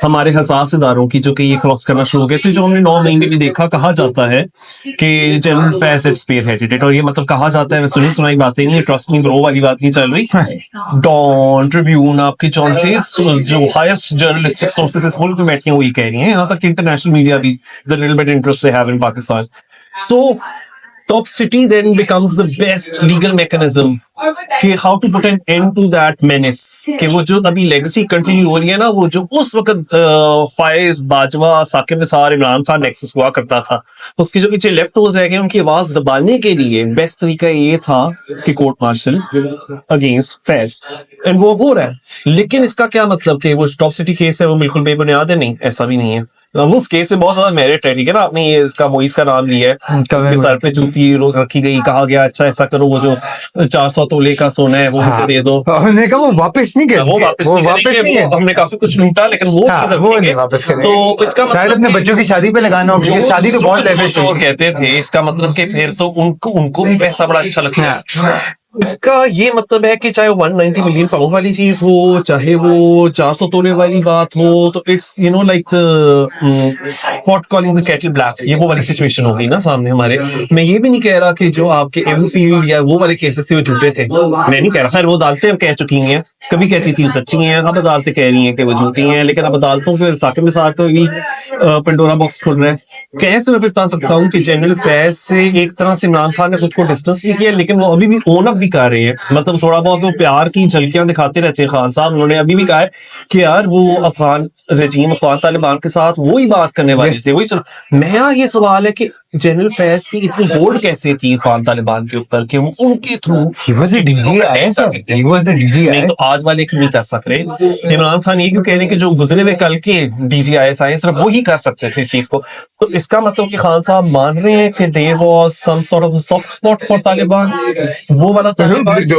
हमारे हसास इदारों की, जो कि ये क्रॉस करना शुरू हो गए थे, जो हमने 9 महीने भी देखा। कहा जाता है कि जनरल फैज इट स्पीयरहेडेड इट, और ये मतलब कहा जाता है, सुनी सुनाई बातें नहीं है, ट्रस्ट मी ब्रो वाली बात नहीं चल रही। डॉन ट्रिब्यून आपकी चॉइसेस जो हाईएस्ट जर्नलिस्टिक सोर्सेस इस मुल्क में बैठी हैं वो ये कह रही हैं, यहाँ तक इंटरनेशनल मीडिया भी the little bit interest they have in Pakistan. So top city then becomes the best legal mechanism कि how to put an end to that menace, कि वो जो अभी लेगेसी कंटिन्यू हो रही है ना, वो जो उस वक्त फायज बाजवा साकिब निसार इमरान खान नेक्सस हुआ करता था, उसके जो पीछे लेफ्ट ओवर्स रह गए, उनकी आवाज दबाने के लिए बेस्ट तरीका ये था कि court martial against Faiz, and वो हो रहा है। लेकिन इसका क्या मतलब कि वो टॉप सिटी केस है वो बिल्कुल बेबुनियाद है? नहीं, ऐसा भी नहीं है। उस केस में बहुत ज्यादा मेरिट है, ठीक है ना, आपने ये इसका मोइस का नाम लिया है, इसके सर पे जूती रखी गई, कहा गया अच्छा ऐसा करो, वो जो 400 तोले का सोना है वो मुझे दे दो, हमने कहा वो वापस नहीं करेंगे, वो वापस नहीं है, हमने काफी कुछ लूटा लेकिन वो चीज वो नहीं वापस करेंगे। तो इसका शायद अपने बच्चों की शादी पे लगाना हो, क्योंकि शादी तो बहुत लेविश वो कहते थे, इसका मतलब कि फिर तो उनको भी पैसा बड़ा अच्छा लगता है। इसका ये मतलब है कि चाहे 190 मिलियन पाउंड वाली चीज हो, चाहे वो 400 तोले वाली बात हो, तो it's you know like pot calling the kettle black, ये वो वाली सिचुएशन हो गई ना सामने हमारे। मैं ये भी नहीं कह रहा कि जो आपके एमफील्ड या वो वाले केसेस थे वो झूठे थे, मैं नहीं कह रहा, खैर वो अदालतें कह चुकी हैं, कभी कहती थी सच्ची हैं, अब अदालतें कह रही हैं कि वो झूठी हैं, लेकिन अब अदालतों के साकिब निसार का भी पंडोरा बॉक्स खुल रहा है। कैसे मैं बता सकता हूँ कि जनरल फैज से एक तरह से इमरान खान ने खुद को डिस्टेंस भी किया, लेकिन वो अभी भी ओन अप भी कर रहे हैं, मतलब थोड़ा बहुत वो प्यार की झलकियां दिखाते रहते हैं खान साहब। उन्होंने अभी भी कहा है कि यार वो अफगान तालिबान के साथ वही बात करने वाले थे, वही सुनो। मेरा ये सवाल है कि जनरल फैज की इतनी होल्ड कैसे थी अफगान तालिबान के ऊपर कि वो उनके through He was the DGI, sir. He was the नहीं DGI. तो आज वाले क्यों नहीं कर सक रहे? इमरान खान ये क्यों कह रहे हैं कि जो गुजरे हुए कल के DGIS आए सिर्फ वो ही कर सकते थे इस चीज को? तो इसका मतलब कि खान साहब मान रहे हैं कि there was some sort of soft spot for Taliban, वो वाला Taliban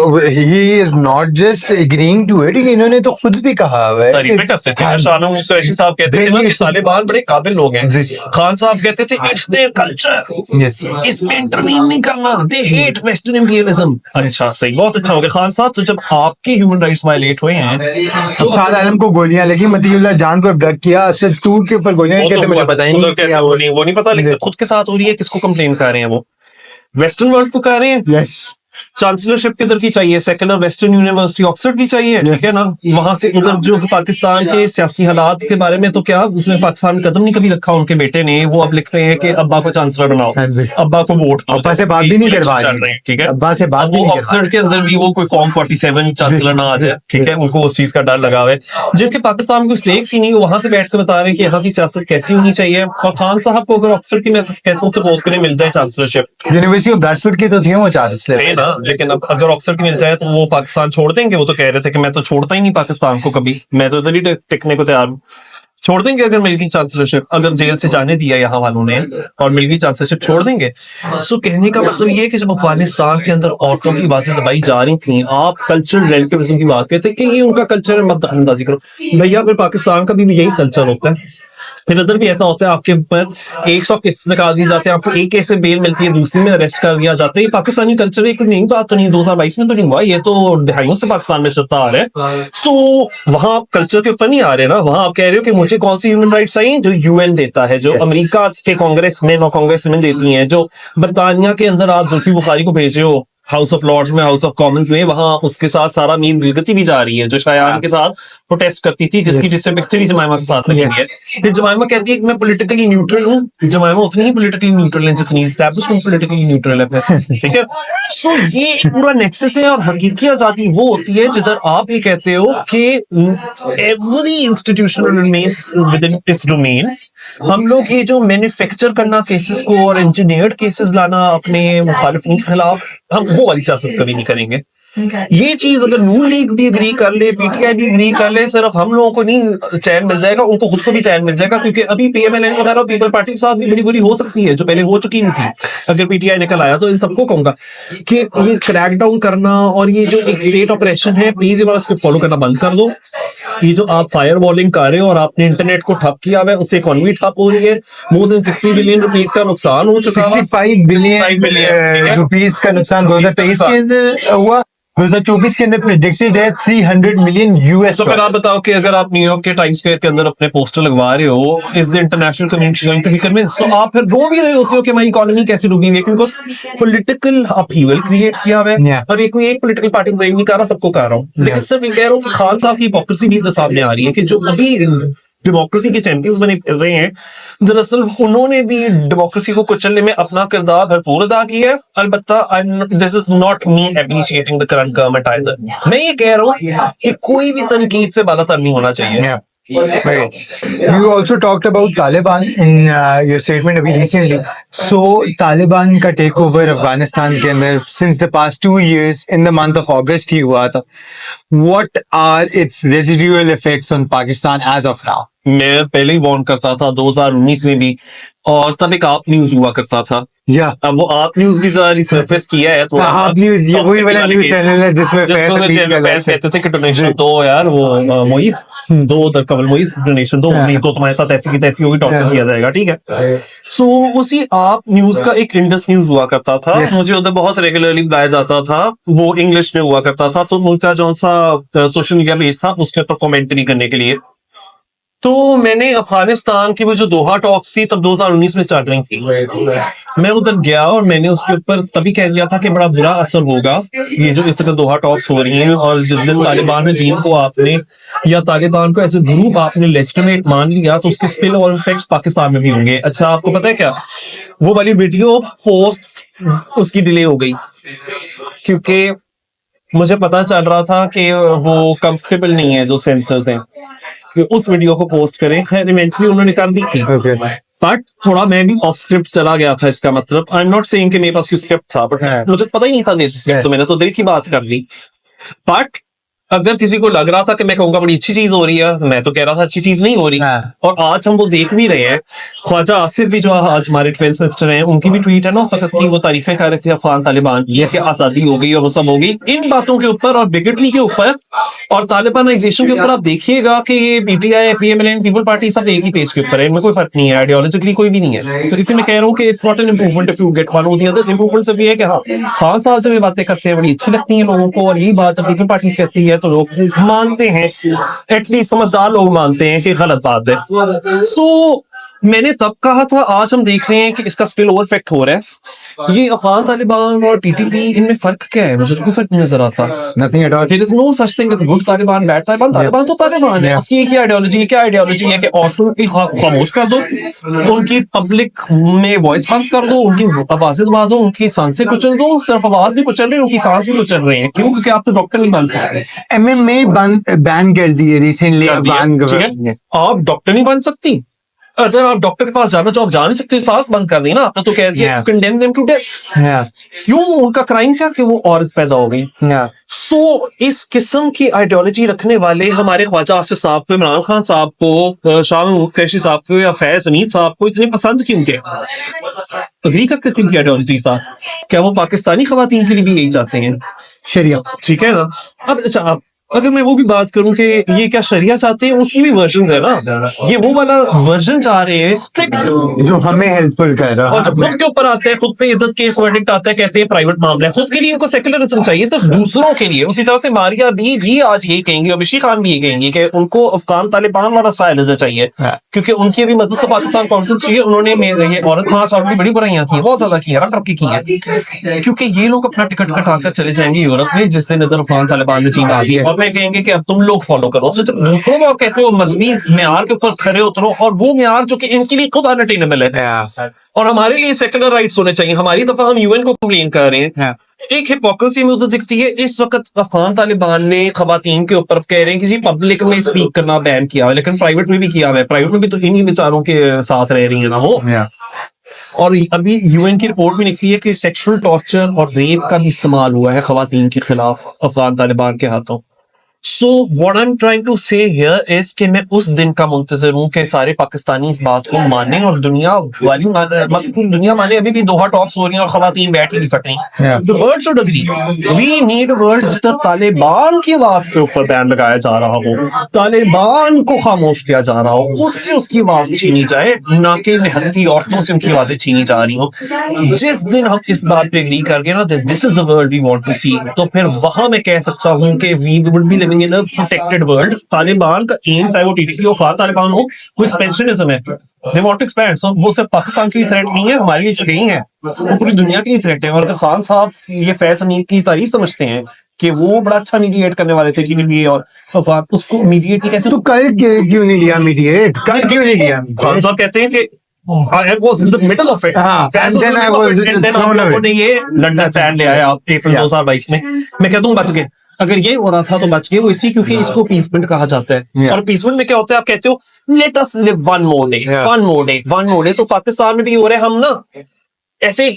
He is not just agreeing to it. इन्होंने तो खुद भी कहा हुआ है तारीफें करते थे। शाह महमूद कुरैशी साहब कहते थे ना कि तालिबान बड़े काबिल लोग हैं। जी। खान साहब कहते थे इट्स देयर कल्चर, Yes. इसमें इंटरवीन नहीं करना, दे हेट वेस्टर्न इंपीरियलिज्म। अच्छा सही, बहुत अच्छा हो गया खान साहब। तो जब आपके ह्यूमन राइट्स वायलेट हुए हैं तो साद आलम को गोलियां लगी, मतीउल्लाह जान को अब्डक्ट किया, असद तूर के ऊपर गोलियां, वो कहते तो मुझे हुआ, पता ही वो तो नहीं कहते हैं, वो नहीं पता, लेकिन खुद के साथ हो रही है। किसको कंप्लेन कर रहे हैं? वो वेस्टर्न वर्ल्ड को कर रहे हैं। यस चांसलरशिप किधर की चाहिए? सेकुलर वेस्टर्न यूनिवर्सिटी ऑक्सफोर्ड की चाहिए, ठीक है ना? वहां से उधर जो पाकिस्तान के सियासी हालात के बारे में तो क्या उसने पाकिस्तान में कदम नहीं कभी रखा उनके बेटे ने। वो अब लिख रहे हैं कि अब्बा को चांसलर बनाओ, हाँ जी। अब्बा को वोट दो। अब्बा से बात भी नहीं करवा चल रहे रहे हैं, ठीक है? अब्बा से बात अब भी वो नहीं ऑक्सफोर्ड के अंदर भी वो कोई फॉर्म 47 चांसलर ना आ जाए, ठीक है? उनको उस चीज का डर लगा हुआ है। जिनके पाकिस्तान को स्टेक्स ही नहीं, वो वहां से बैठ कर बता रहे हैं कि यहाँ की सियासत कैसी होनी चाहिए। और खान साहब को अगर ऑक्सफोर्ड की मैं कहता हूँ सपोज करें मिल जाए चांसलरशिप, यूनिवर्सिटी ऑफ ब्रैडफोर्ड के तो थे वो चांसलर। थे ना, लेकिन अब अगर ऑक्सफोर्ड की मिल जाए तो वो पाकिस्तान छोड़ देंगे? वो तो कह रहे थे कि मैं तो छोड़ता ही नहीं पाकिस्तान को कभी, मैं तो इधर ही टिकने को तैयार हूँ। छोड़ देंगे अगर मिल गई चांसलरशिप? अगर जेल से जाने दिया यहाँ वालों ने और मिल गई चांसलरशिप, छोड़ देंगे? सो कहने का मतलब ये है कि जब अफगानिस्तान के अंदर औरतों की आवाजें दबाई जा रही थी, आप कल्चरल रिलेटिविज्म की बात कहते कि ये उनका कल्चर है, मत दखलंदाजी करो। भैया फिर पाकिस्तान का भी यही कल्चर होता है। फिर इधर भी ऐसा होता है, आपके ऊपर 100 केस निकाल दिए जाते हैं, आपको एक केस से बेल मिलती है, दूसरी में अरेस्ट कर दिया जाता है। ये पाकिस्तानी कल्चर है, कोई नई बात तो नहीं, 2022 में तो नहीं हुआ, ये तो दहाइयों से पाकिस्तान में चलता आ रहा है। सो वहां आप कल्चर के ऊपर नहीं आ रहे ना, वहां आप कह रहे हो कि मुझे कौन सी ह्यूमन राइट्स चाहिए जो यूएन देता है, जो अमेरिका के कांग्रेसमैन और कांग्रेसमैन देती हैं, जो बरतानिया के अंदर आप जुल्फी बुखारी को भेज रहे हो हाउस ऑफ लॉर्ड्स में, हाउस ऑफ कॉमन्स में, वहां उसके साथ सारा मीन बिलगती भी जा रही है, जो शायान के साथ प्रोटेस्ट करती थी, जिसकी जिससे पिक्चर ही जमाइमा के साथ लगी है। फिर जमाइमा कहती है कि मैं पॉलिटिकली न्यूट्रल हूँ। जमाइमा उतनी ही पॉलिटिकली न्यूट्रल है जितनी एस्टैब्लिशमेंट पॉलिटिकली न्यूट्रल है, ठीक है? सो ये पूरा नेक्सस है। और हकीकी आजादी वो होती है जिधर आप ये कहते हो कि every institution remains with in its domain. हम लोग ये जो मैन्युफैक्चर करना केसेस को और इंजीनियर्ड केसेस लाना अपने मुखालिफिन के खिलाफ, हम वो वाली सियासत कभी नहीं करेंगे। ये चीज अगर नून लीग भी एग्री कर ले, पीटीआई भी एग्री कर ले, सिर्फ हम लोगों को नहीं चैन मिल जाएगा, उनको खुद को भी चैन मिल जाएगा। क्योंकि अभी पीएमएलएन वगैरह पीपल पार्टी के साथ भी बड़ी बुरी हो सकती है, जो पहले हो चुकी नहीं थी। अगर पीटीआई निकल आया तो इन सबको कहूंगा कि ये क्रैकडाउन करना और ये जो एक स्टेट ऑपरेशन है, प्लीज ये इसको फॉलो करना बंद कर दो। ये जो आप फायर वॉलिंग कर रहे हो और आपने इंटरनेट को ठप किया हुआ है, उससे इकोनॉमी ठप हो रही है। मोर देन 60 बिलियन रुपीज का नुकसान हो चुका है। 65 बिलियन रुपीस का नुकसान 2023 के अंदर हुआ। 2024 के अंदर प्रेडिक्टेड है 300 मिलियन यूएस। तो फिर आप बताओ कि अगर आप न्यूयॉर्क के टाइम्स स्क्वायर के अंदर अपने पोस्टर लगवा रहे हो, is the international community going to be convinced? तो आप फिर रो भी रहे होते हो कि हमारी इकोनॉमी कैसे डूबी है, क्योंकि पॉलिटिकल अपहीवल क्रिएट किया हुआ है। और ये कोई एक पॉलिटिकल पार्टी को ब्लेम नहीं कर रहा, सबको कर रहा हूँ। लेकिन सिर्फ ये कह रहा हूँ कि खान साहब की हिपोक्रेसी भी सामने आ रही है कि जो अभी डेमोक्रेसी के चैंपियंस बने फिर रहे हैं, दरअसल उन्होंने भी डेमोक्रेसी को कुचलने में अपना किरदार भरपूर अदा किया है। अलबत्ता this is not me appreciating the current government either. मैं ये कह रहा हूँ कि कोई भी तनकीद से बालातर नहीं होना चाहिए। Right. You also talked about Taliban in your statement अभी recently. So Taliban का takeover अफगानिस्तान के अंदर since the past 2 years in the month of August ही हुआ था. What are its residual effects on Pakistan as of now? मैं पहले ही warn करता था 2019 में भी, और तब एक आप न्यूज हुआ करता था। Yeah. अब वो आप न्यूज भी जरा रिसर्फेस किया है, थोड़ा आप न्यूज ये वही वाला न्यूज चैनल है जिसमें फैंस कहते थे कि डोनेशन दो यार, वो मोइस दो, उधर कमल मोइस डोनेशन दो, नहीं तो तुम्हारे साथ ऐसी की तैसी होगी, टॉर्चर किया जाएगा, ठीक है? सो उसी आप न्यूज का एक इंडस न्यूज हुआ करता था। मुझे उधर बहुत रेगुलरली बुलाया जाता था, वो इंग्लिश में हुआ करता था। तो उनका जो सा सोशल मीडिया पेज था उसके ऊपर कमेंट्री करने के लिए, तो मैंने अफगानिस्तान की वो जो दोहा टॉक्स थी तब 2019 में चल रही थी, मैं उधर गया और मैंने उसके ऊपर तभी कह दिया था कि बड़ा बुरा असर होगा ये जो इस वक्त दोहा टॉक्स हो रही हैं। और जिस दिन तालिबान रजीम को आपने या तालिबान को एज ए ग्रुप आपने लेजिटिमेट मान लिया तो उसके स्पिल और इफेक्ट्स पाकिस्तान में भी होंगे। अच्छा, आपको पता है क्या, वो वाली वीडियो पोस्ट उसकी डिले हो गई क्योंकि मुझे पता चल रहा था कि वो कंफर्टेबल नहीं है जो सेंसर्स हैं कि उस वीडियो को पोस्ट करें। खैर इवेंचुअली उन्होंने कर दी थी। बट थोड़ा मैं भी ऑफ स्क्रिप्ट चला गया था, इसका मतलब आई एम नॉट सेइंग कि मेरे पास कोई स्क्रिप्ट था, बट हाँ। मुझे पता ही नहीं था देसी स्क्रिप्ट, तो मैंने तो दिल की बात कर दी। बट अगर किसी को लग रहा था कि मैं कहूंगा बड़ी अच्छी चीज हो रही है, मैं तो कह रहा था अच्छी चीज नहीं हो रही। हाँ। और आज हम वो देख भी रहे हैं। ख्वाजा आसिफ भी जो आज हमारे डिफेंस मिनिस्टर हैं, उनकी भी ट्वीट है ना सख्त की, वो तारीफें कर रहे थे अफगान तालिबान की कि आजादी हो गई और वो सब हो गई। इन बातों के ऊपर और बिगटली के ऊपर और तालिबानाइजेशन के ऊपर आप देखिएगा कि ये पीटीआई, पीएमएल, पीपल पार्टी सब एक ही पेज के ऊपर है, इनमें कोई फर्क नहीं है, आइडियोलॉजिकली कोई भी नहीं है। तो इसी में कह रहा हूँ कि it's not an improvement if you get one और द अदर। इंप्रूवमेंट सिर्फ ये है कि हाँ, खान साहब जब ये बातें करते हैं बड़ी अच्छी लगती है लोगों को, और यही बात जब पीपल पार्टी कहती है तो लोग मानते हैं, एटलीस्ट समझदार लोग मानते हैं कि गलत बात है। सो मैंने तब कहा था, आज हम देख रहे हैं कि इसका स्पिल ओवर इफेक्ट हो रहा है। ये अफगान तालिबान और टीटीपी, इनमें फर्क क्या है? मुझे तो कोई फर्क नहीं नजर आता। Nothing at all. There is no such thing as good Taliban, bad Taliban. Taliban तो तालिबान है। उसकी एक ही आइडियोलॉजी है। क्या आइडियोलॉजी है कि औरतों की खामोश कर दो, उनकी पब्लिक में वॉइस बंद कर दो, उनकी आवाजें दबा दो, उनकी सांसें कुचल दो। सिर्फ आवाज भी कुचल रही है, उनकी सांस भी कुचल रही है। क्यों? क्योंकि आप तो डॉक्टर नहीं बन सकते। MMA बैन कर दिए रिसेंटली अफगान ठीक है? गवर्नमेंट ने। आप डॉक्टर नहीं बन सकती। अगर आप डॉक्टर के पास जाना चाहो, आप जा नहीं सकते, सांस बंद कर दी ना आपने, तो कह दिया Yeah. Condemn them to death. Yeah. क्यों? उनका क्राइम क्या कि वो औरत पैदा हो गई। Yeah. सो इस किस्म की आइडियोलॉजी रखने वाले हमारे ख्वाजा आसिफ साहब को, इमरान खान साहब को, शाह महमूद कुरैशी साहब को या फैज हमीद साहब को इतने पसंद क्यों थे? अग्री करते थे इनकी आइडियोलॉजी के साथ? क्या वो पाकिस्तानी खवातीन के लिए भी यही चाहते हैं? शरिया। ठीक है ना? अब अच्छा, अब अगर मैं वो भी बात करूं कि ये क्या शरिया चाहते हैं, उसकी भी वर्जन है ना। ये वो वाला वर्जन चाह रहे हैं स्ट्रिक्ट, जो हमें हेल्पफुल कर रहा और जब खुद के ऊपर आते हैं, खुद पे इज्जत केस वर्डिक्ट आता है, कहते हैं प्राइवेट मामला है। खुद के लिए इनको सेक्युलरिज्म चाहिए, सिर्फ दूसरों के लिए। उसी तरह से मारिया भी आज यही कहेंगे, और बिशी खान भी यही कहेंगे कि उनको अफगान तालिबान वाला स्टाइल चाहिए, क्योंकि उनकी अभी मजलिस पाकिस्तान काउंसिल चाहिए। उन्होंने ये औरत मार्च और भी बड़ी बुराइयां की, बहुत ज्यादा की है, तरक्की की है, क्योंकि ये लोग अपना टिकट कटाकर चले जाएंगे यूरोप में जिस दिन इधर अफगान तालिबान में चीन आ गई है, और मैं कहेंगे कि अब तुम लोग फॉलो करो। तो जब दूसरों को आप कहते हो मजहबी म्यार के ऊपर खड़े उतरो, और वो म्यार जो कि इनके लिए खुद अनअटेनेबल है, और हमारे लिए सेकुलर राइट्स होने चाहिए। हमारी दफा हम यूएन को कंप्लेन कर रहे हैं। एक हिपोक्रेसी में उधर दिखती है। इस वक्त अफगान तालिबान ने खवातीन के ऊपर कह रहे हैं कि जी पब्लिक में स्पीक करना बैन किया है, लेकिन प्राइवेट में भी किया हुआ है। प्राइवेट में भी तो इन्हीं बेचारों के साथ रह रही है ना वो। और अभी यूएन की रिपोर्ट भी निकली है कि सेक्सुअल टॉर्चर और रेप का भी इस्तेमाल हुआ है खवातीन के खिलाफ अफगान तालिबान के हाथों। So what I am trying to say here is कि मैं उस दिन का मुंतजर हूं कि सारे पाकिस्तानी इस बात को माने, और दुनिया वाली मतलब दुनिया माने। अभी भी दोहा टॉक्स हो रही हैं और खवातीन बैठ ही नहीं सक रही। The world should agree. We need a world जिधर तालिबान की आवाज के ऊपर बैन लगाया जा रहा हो, तालिबान को खामोश किया जा रहा हो, उससे उसकी आवाज छीनी जाए, ना कि निहत्ती औरतों से उनकी आवाजें छीनी जा रही हो। जिस दिन हम इस बात पे एग्री करके ना, this is the world we want to see, तो फिर वहां मैं कह सकता हूं कि we would be living in a protected world. Taliban का एम, चाहे वो टीटीपी हो, खान तालिबान हो, वो एक्सपेंशनिज्म है। They want to expand. So वो सिर्फ पाकिस्तान के लिए थ्रेट नहीं है, हमारे लिए जो नहीं है, वो पूरी दुनिया के लिए थ्रेट है। और अगर खान साहब ये फैज हमीद की तारीफ समझते हैं कि वो बड़ा अच्छा मीडिएट करने वाले थे टीटीपी और अफगान, उसको मीडिएट नहीं कहते। तो कल क्यों नहीं लिया मीडिएट? कल क्यों नहीं लिया? खान साहब कहते हैं कि I was in the middle of it. And then I was thrown away. ये लंदन फैन ले आया अप्रैल 2022 में। मैं कहता हूँ बच गए। अगर ये हो रहा था तो बच गए वो, इसी क्योंकि इसको पीसमेंट कहा जाता है। और पीसमेंट में क्या होता है? आप कहते हो let us live one more day. तो पाकिस्तान में भी हो रहा है, हम ना ऐसे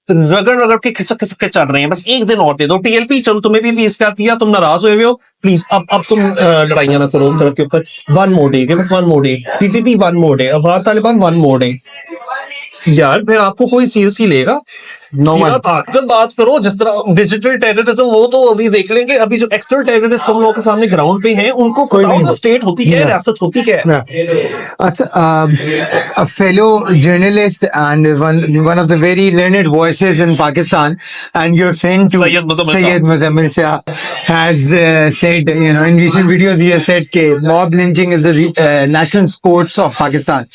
रगड़ के खिसक के चल रहे हैं, बस एक दिन और दे दो। टीएलपी चलो तुम्हें भी पीस कर दिया, तुम नाराज हुए हो, प्लीज अब तुम लड़ाइयां ना करो सड़क के ऊपर। वन मोर डे, बस one more day. TTP one more day, Afghan Taliban one more day. यार फिर आपको कोई सीरियसली लेगा? सीधा ताकत बात करो। जिस तरह डिजिटल टेररिज्म, वो तो अभी देख लेंगे। अभी जो एक्चुअल टेररिस्ट हम लोगों के सामने ग्राउंड पे हैं, उनको कोई स्टेट होती क्या है, रियासत होती क्या है। अच्छा, a fellow journalist and one of the very learned voices in Pakistan, and your friend too, Syed Muzammil Shah, has said, in recent videos he has said that mob lynching is the national sports of Pakistan.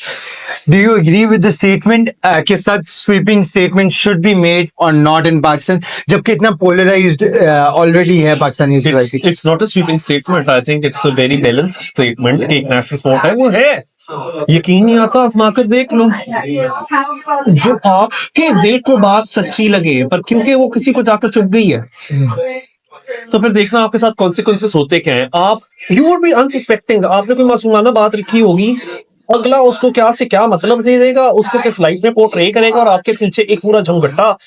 Do you agree with the statement कि such sweeping statements should be made or not in Pakistan? जबकि इतना polarized already है Pakistani society. It's not a sweeping statement. I think it's a very balanced statement. एक national sport है, वो है। यकीन नहीं आता, आजमा कर देख लो। जो आपके दिल को बात सच्ची लगे, पर क्योंकि वो किसी को जाकर चुभ गई है, तो फिर देखना आपके साथ कॉन्सिक्वेंसेस होते क्या हैं। आप यू वुड बी अनसस्पेक्टिंग। आपने कोई मासूमाना बात रखी होगी, अगला उसको क्या से क्या मतलब दे देगा, उसको किस लाइट में पोर्ट्रे करेगा, और आपके पीछे एक पूरा झमघट्टा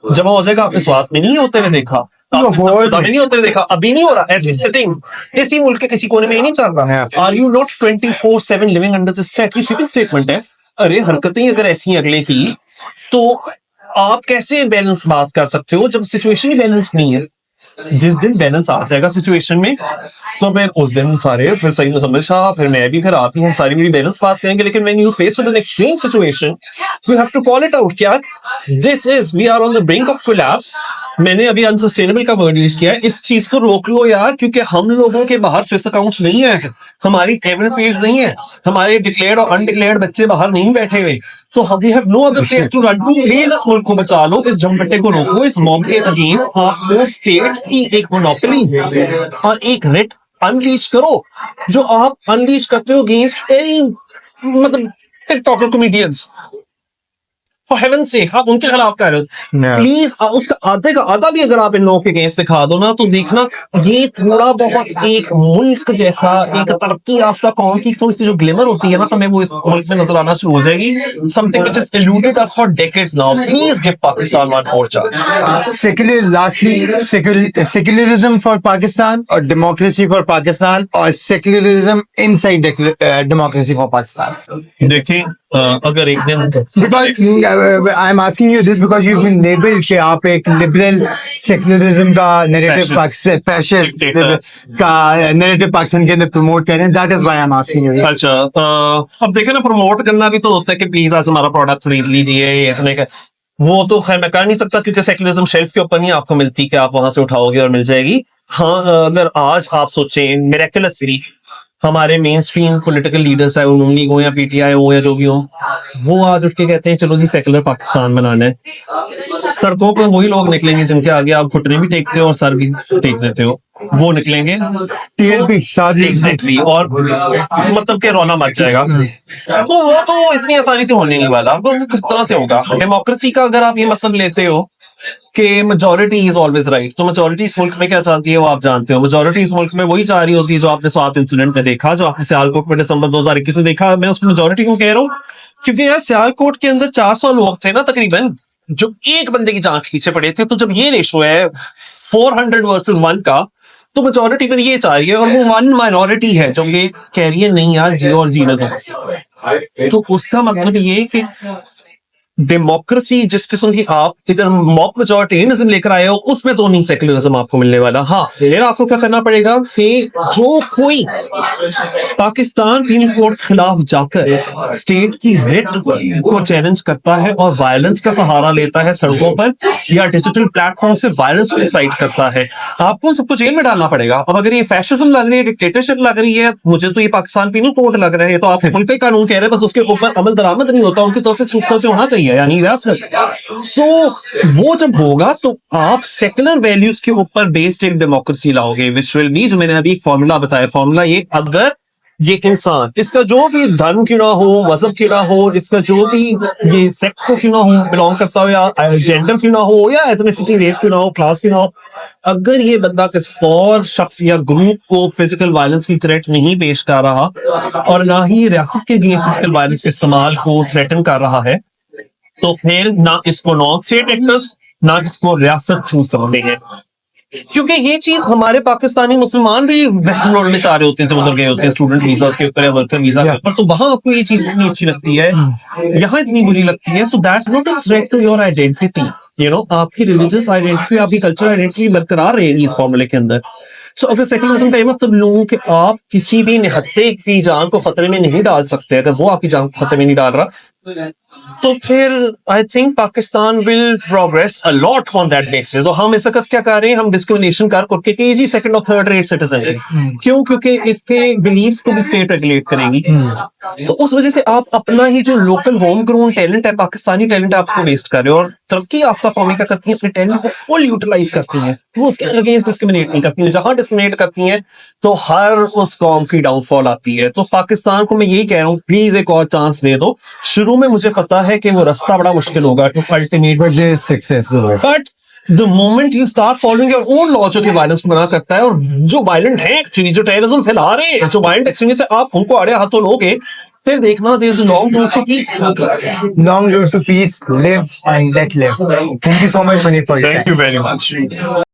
जमा हो जाएगा। आपने स्वाद में नहीं होते हुए देखा, आपने संसद में नहीं होते हुए देखा, अभी नहीं हो रहा, एज वी सिटिंग इसी मुल्क के किसी कोने में ही नहीं चल रहा। Are you not 24/7 living under this threat? ये स्वीपिंग स्टेटमेंट है। अरे हरकतें अगर ऐसी हैं अगले की, तो आप कैसे बैलेंस बात कर सकते हो जब सिचुएशन ही बैलेंस नहीं है? जिस दिन बैलेंस आ जाएगा सिचुएशन में, तो फिर उस दिन सारे फिर सही में समझ शाह, फिर मैं भी, फिर आप ही, हम सारी मेरी बैलेंस बात करेंगे। लेकिन when you face with an extreme situation, we have to call it out. क्या this is, we are on the brink of collapse. मैंने अभी अनसस्टेनेबल का वर्ड यूज किया है। इस चीज को रोक लो यार, क्योंकि हम लोगों के बाहर स्विस अकाउंट्स नहीं है, हमारी हेवन फील्ड्स नहीं है, हमारे डिक्लेयर्ड और अनडिक्लेयर्ड बच्चे बाहर नहीं बैठे हुए। So we have no other place to run to. Please इस मुल्क को बचा लो, इस झमघट्टे को रोको। इस मॉब के अगेंस्ट आपको स्टेट की एक मोनोपोली और एक रिट अनलीश करो, जो आप अनलीश करते हो अगेंस्ट एनी, मतलब टिकटॉकर कॉमेडियंस। फॉर हेवन सेक, आप उनके खिलाफ कर रहे हो। प्लीज उसका आधे का आधा भी अगर आप इन लोगों के अगेंस्ट दिखा दो ना, तो देखना ये थोड़ा बहुत एक मुल्क जैसा, एक तरक्की याफ्ता कौम की थोड़ी सी जो ग्लिमर होती है ना, हमें वो इस मुल्क में नजर आना शुरू हो जाएगी। Something which is eluded us for decades now. Please give Pakistan one more chance. Secularism for Pakistan or democracy for Pakistan or secularism inside democracy for Pakistan? देखिए, अगर एक दिन Because I am asking you this because you've been labeled कि आप एक liberal secularism का narrative fascist का narrative Pakistan के अंदर promote कर रहे हैं. That is why I am asking you. अच्छा, अब देखे ना, प्रमोट करना भी तो होता है कि प्लीज आज हमारा प्रोडक्ट खरीद लीजिए, ये इतने का। वो तो खैर मैं कर नहीं सकता, क्योंकि सेक्युलरिज्म शेल्फ के ऊपर नहीं आपको मिलती कि आप वहां से उठाओगे और मिल जाएगी। हाँ, अगर आज आप सोचें मिरेकुलसली हमारे मेन स्ट्रीम पॉलिटिकल लीडर्स है, वो नून लीग हो या पीटीआई हो या जो भी हो, वो आज उठ के कहते हैं चलो जी सेकुलर पाकिस्तान बनाना है। सड़कों पर वही लोग निकलेंगे जिनके आगे आप घुटने भी टेकते हो और सर भी टेक देते हो, वो निकलेंगे एग्जैक्टली, और मतलब के रोना मच जाएगा। तो वो तो इतनी आसानी से होने नहीं वाला। तो वो किस तरह से होगा? डेमोक्रेसी का अगर आप ये मतलब लेते हो कि मेजोरिटी इज ऑलवेज राइट, तो मेजोरिटी इस मुल्क में क्या चाहती है वो आप जानते हो। मेजोरिटी इस मुल्क में वही चाह रही होती है जो आपने स्वात इंसिडेंट में देखा, जो आपने सियालकोट में दिसंबर 2021 में देखा। मैं उसको मेजोरिटी क्यों कह रहा हूँ? क्योंकि यार सियालकोट के अंदर 400 लोग थे ना तकरीबन, जो एक बंदे की जान पीछे पड़े थे। तो जब ये रेशो है 400 वर्सेस 1 का, तो मेजोरिटी पर ये चाह रही है, और वो 1 माइनॉरिटी है जो ये कह रही है नहीं यार जियो और जीने दो। तो उसका मतलब ये कि डेमोक्रेसी जिस किस्म की आप इधर मॉब मेजॉरिटेरियनिज्म लेकर आए हो, उसमें तो नहीं सेक्युलरिज्म आपको मिलने वाला। हाँ, फिर आपको क्या करना पड़ेगा कि जो कोई पाकिस्तान पीनल कोड के खिलाफ जाकर स्टेट की रिट को चैलेंज करता है और वायलेंस का सहारा लेता है सड़कों पर या डिजिटल प्लेटफॉर्म से वायलेंस को इंसाइट करता है, आपको सबको जेल में डालना पड़ेगा। अब अगर ये फैशिज्म लग रही है, डिक्टेटरशिप लग रही है, मुझे तो ये पाकिस्तान पीनल कोड लग रहा है, तो आप मुल्क का कानून कह रहे हैं, बस उसके ऊपर अमल दरामद नहीं होता, उनकी तरफ से छूटता से होना चाहिए, यानी सो वो जब होगा तो आप सेकुलर वैल्यूज के ऊपर बेस्ड एक डेमोक्रेसी लाओगे, विच विल बी, जो मैंने अभी एक फॉर्मूला बताया, फॉर्मूला ये, अगर ये इंसान, इसका जो भी धर्म क्यों ना हो, मजहब क्यों ना हो, इसका जो भी ये सेक्ट को क्यों ना हो बिलोंग करता हो, या जेंडर क्यों ना हो, या एथनिसिटी, रेस क्यों ना हो, क्लास क्यों ना हो, अगर ये बंदा किसी और शख्स या ग्रुप को फिजिकल वायलेंस की थ्रेट नहीं पेश कर रहा और ना ही रियासत के अगेंस्ट फिजिकल वायलेंस के इस्तेमाल को थ्रेटन कर रहा है, तो फिर ना इसको नॉन स्टेट एक्टर्स ना इसको रियासत छू सकते हैं। क्योंकि ये चीज हमारे पाकिस्तानी मुसलमान भी वेस्टर्न वर्ल्ड में चाह रहे होते हैं, जब उधर गए होते हैं स्टूडेंट वीजा के ऊपर या वर्कर वीजा के ऊपर, तो वहां आपको ये चीज इतनी अच्छी लगती है, यहाँ इतनी बुरी लगती है। So that's not a threat to your identity, you know, आपकी रिलीजियस आइडेंटिटी, आपकी कल्चरल आइडेंटिटी बरकरार रहेगी इस फॉर्मूले के अंदर। सो अगर सेकुलरिज्म का ये मतलब लूं कि आप किसी भी निहत्ते की जान को खतरे में नहीं डाल सकते, अगर वो आपकी जान को खतरे में नहीं डाल रहा, तो फिर I think Pakistan will progress a lot on that basis. और हम इस वक्त क्या कर रहे हैं, हम डिस्क्रिमिनेशन कर करके कि जी सेकंड और थर्ड रेट सिटीजन है, क्यों? क्योंकि इसके बिलीव्स को भी स्टेट रेगुलेट करेंगी। तो उस वजह से आप अपना ही जो लोकल होम ग्रोन टैलेंट है, पाकिस्तानी टैलेंट है, आपको वेस्ट कर रहे हो। और तरक्की याफ्ता कौमें क्या करती है, अपने टैलेंट को फुल यूटिलाइज करती हैं, वो उसके अगेंस्ट डिस्क्रिमिनेट नहीं करती हैं। जहां डिस्क्रिमिनेट करती हैं तो हर उस कौम की डाउनफॉल आती है। तो पाकिस्तान को मैं यही कह रहा हूँ, प्लीज एक और चांस दे दो। शुरू में मुझे पता है कि वो रास्ता बड़ा मुश्किल होगा to ultimate success, but the moment you start following your own law जो कि वायलेंस को मना करता है, और जो वायलेंट है एक्चुअली, जो टेररिज्म फैला रहे हैं, जो वायलेंट एक्सट्रीमिस्ट है, आप उनको आड़े हाथों लोगे, फिर देखना there is long road to peace. Long road to peace, live and let live. Thank you so much, Manish, for your time. Thank you very much.